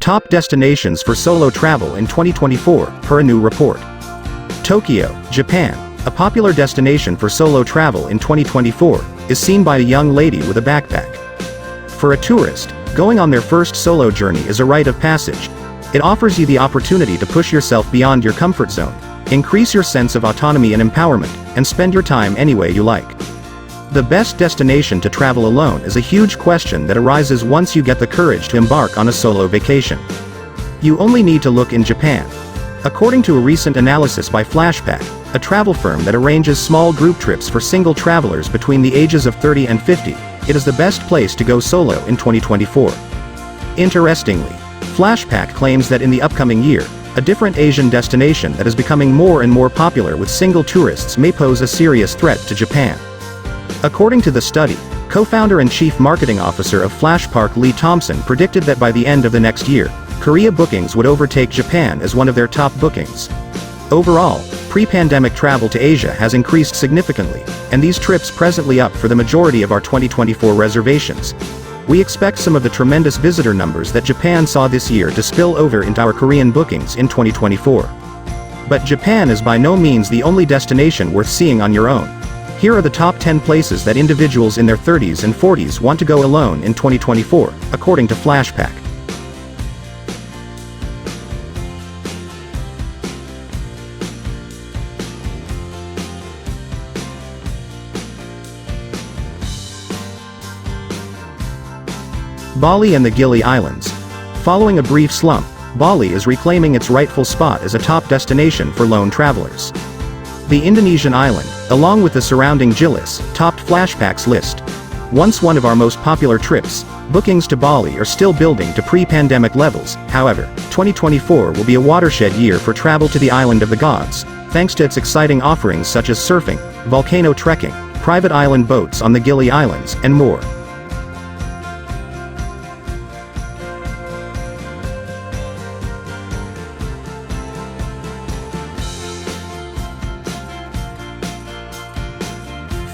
Top destinations for solo travel in 2024, per a new report. Tokyo, Japan, a popular destination for solo travel in 2024, is seen by a young lady with a backpack. For a tourist, going on their first solo journey is a rite of passage. It offers you the opportunity to push yourself beyond your comfort zone, increase your sense of autonomy and empowerment, and spend your time any way you like. The best destination to travel alone is a huge question that arises once you get the courage to embark on a solo vacation. You only need to look in Japan. According to a recent analysis by Flashpack, a travel firm that arranges small group trips for single travelers between the ages of 30 and 50, it is the best place to go solo in 2024. Interestingly, Flashpack claims that in the upcoming year, a different Asian destination that is becoming more and more popular with single tourists may pose a serious threat to Japan. According to the study, co-founder and chief marketing officer of Flashpark Lee Thompson predicted that by the end of the next year, Korea bookings would overtake Japan as one of their top bookings. Overall, pre-pandemic travel to Asia has increased significantly, and these trips presently up for the majority of our 2024 reservations. We expect some of the tremendous visitor numbers that Japan saw this year to spill over into our Korean bookings in 2024. But Japan is by no means the only destination worth seeing on your own. Here are the top 10 places that individuals in their 30s and 40s want to go alone in 2024, according to Flashpack. Bali and the Gili Islands. Following a brief slump, Bali is reclaiming its rightful spot as a top destination for lone travelers. The Indonesian island, along with the surrounding Gilis, topped Flashpack's list. Once one of our most popular trips, bookings to Bali are still building to pre-pandemic levels. However, 2024 will be a watershed year for travel to the island of the gods, thanks to its exciting offerings such as surfing, volcano trekking, private island boats on the Gili Islands, and more.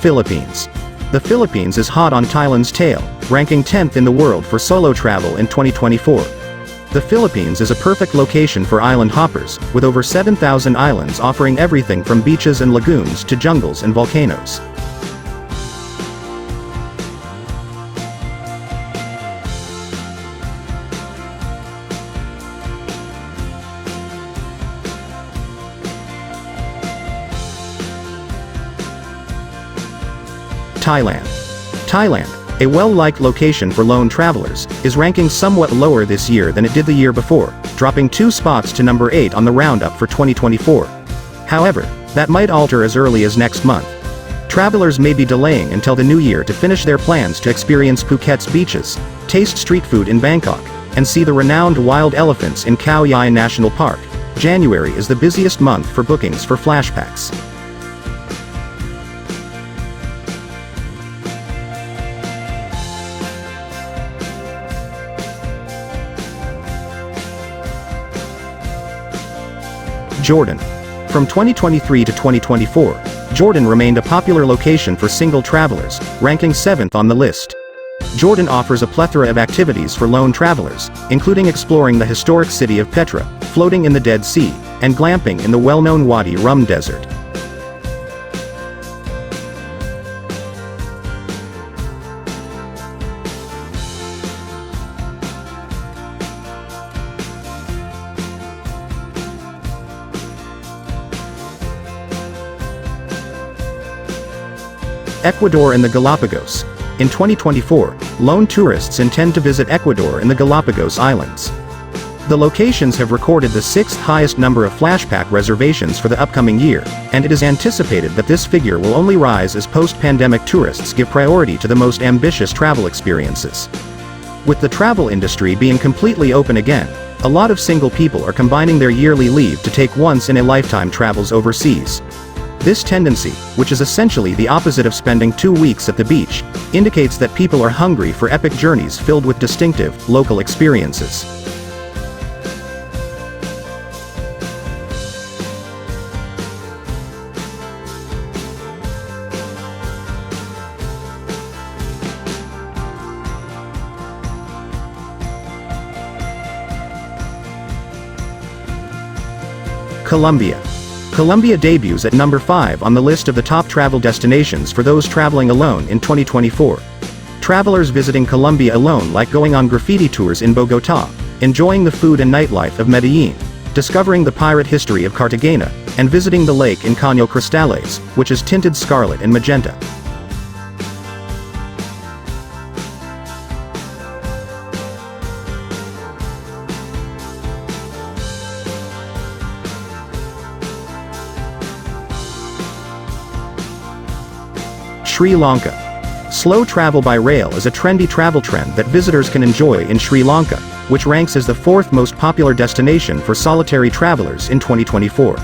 Philippines. The Philippines is hot on Thailand's tail, ranking 10th in the world for solo travel in 2024. The Philippines is a perfect location for island hoppers, with over 7,000 islands offering everything from beaches and lagoons to jungles and volcanoes. Thailand. Thailand, a well-liked location for lone travelers, is ranking somewhat lower this year than it did the year before, dropping 2 spots to number 8 on the roundup for 2024. However, that might alter as early as next month. Travelers may be delaying until the new year to finish their plans to experience Phuket's beaches, taste street food in Bangkok, and see the renowned wild elephants in Khao Yai National Park. January is the busiest month for bookings for Flashpacks. Jordan. From 2023 to 2024, Jordan remained a popular location for single travelers, ranking 7th on the list. Jordan offers a plethora of activities for lone travelers, including exploring the historic city of Petra, floating in the Dead Sea, and glamping in the well-known Wadi Rum Desert. Ecuador and the Galapagos. In 2024, lone tourists intend to visit Ecuador and the Galapagos Islands. The locations have recorded the 6th highest number of Flashpack reservations for the upcoming year, and it is anticipated that this figure will only rise as post-pandemic tourists give priority to the most ambitious travel experiences. With the travel industry being completely open again, a lot of single people are combining their yearly leave to take once-in-a-lifetime travels overseas. This tendency, which is essentially the opposite of spending 2 weeks at the beach, indicates that people are hungry for epic journeys filled with distinctive, local experiences. Colombia. Colombia debuts at number 5 on the list of the top travel destinations for those traveling alone in 2024. Travelers visiting Colombia alone like going on graffiti tours in Bogotá, enjoying the food and nightlife of Medellín, discovering the pirate history of Cartagena, and visiting the lake in Caño Cristales, which is tinted scarlet and magenta. Sri Lanka. Slow travel by rail is a trendy travel trend that visitors can enjoy in Sri Lanka, which ranks as the 4th most popular destination for solitary travelers in 2024.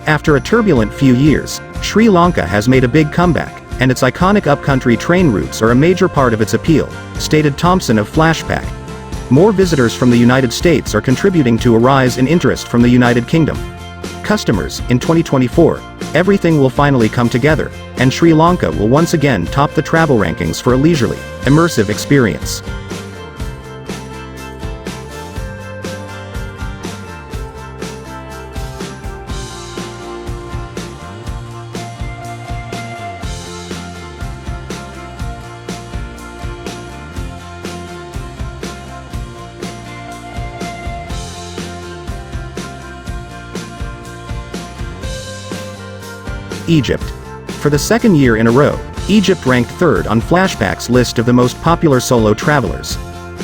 After a turbulent few years, Sri Lanka has made a big comeback, and its iconic upcountry train routes are a major part of its appeal, stated Thompson of Flashpack. More visitors from the United States are contributing to a rise in interest from the United Kingdom. Customers, in 2024, everything will finally come together, and Sri Lanka will once again top the travel rankings for a leisurely, immersive experience. Egypt. For the second year in a row, Egypt ranked 3rd on Flashback's list of the most popular solo travelers.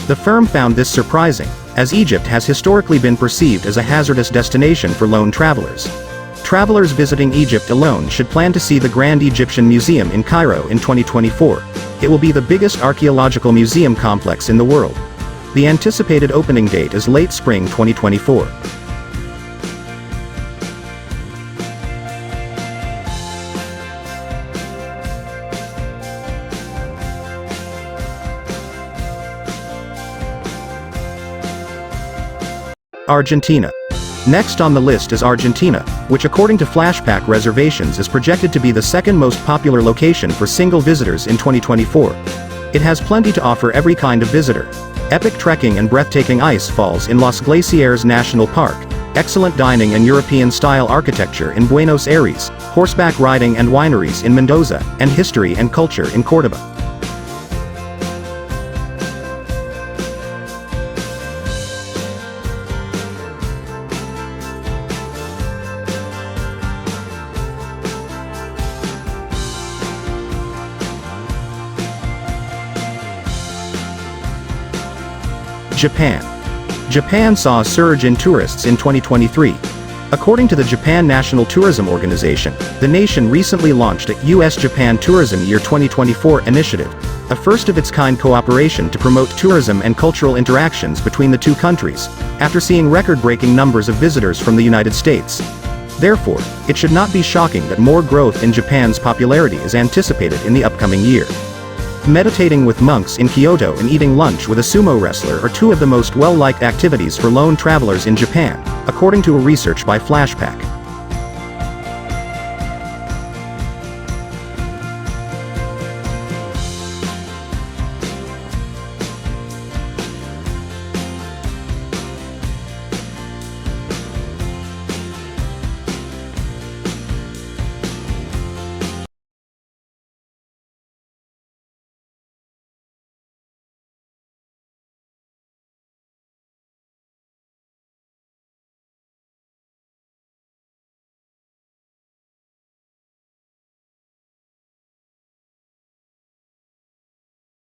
The firm found this surprising, as Egypt has historically been perceived as a hazardous destination for lone travelers. Travelers visiting Egypt alone should plan to see the Grand Egyptian Museum in Cairo in 2024. It will be the biggest archaeological museum complex in the world. The anticipated opening date is late spring 2024. Argentina. Next on the list is Argentina, which according to Flashpack reservations is projected to be the 2nd most popular location for single visitors in 2024. It has plenty to offer every kind of visitor. Epic trekking and breathtaking ice falls in Los Glaciares National Park, excellent dining and European-style architecture in Buenos Aires, horseback riding and wineries in Mendoza, and history and culture in Córdoba. Japan. Japan saw a surge in tourists in 2023. According to the Japan National Tourism Organization, the nation recently launched a US-Japan Tourism Year 2024 initiative, a first-of-its-kind cooperation to promote tourism and cultural interactions between the two countries, after seeing record-breaking numbers of visitors from the United States. Therefore, it should not be shocking that more growth in Japan's popularity is anticipated in the upcoming year. Meditating with monks in Kyoto and eating lunch with a sumo wrestler are two of the most well-liked activities for lone travelers in Japan, according to a research by Flashpack.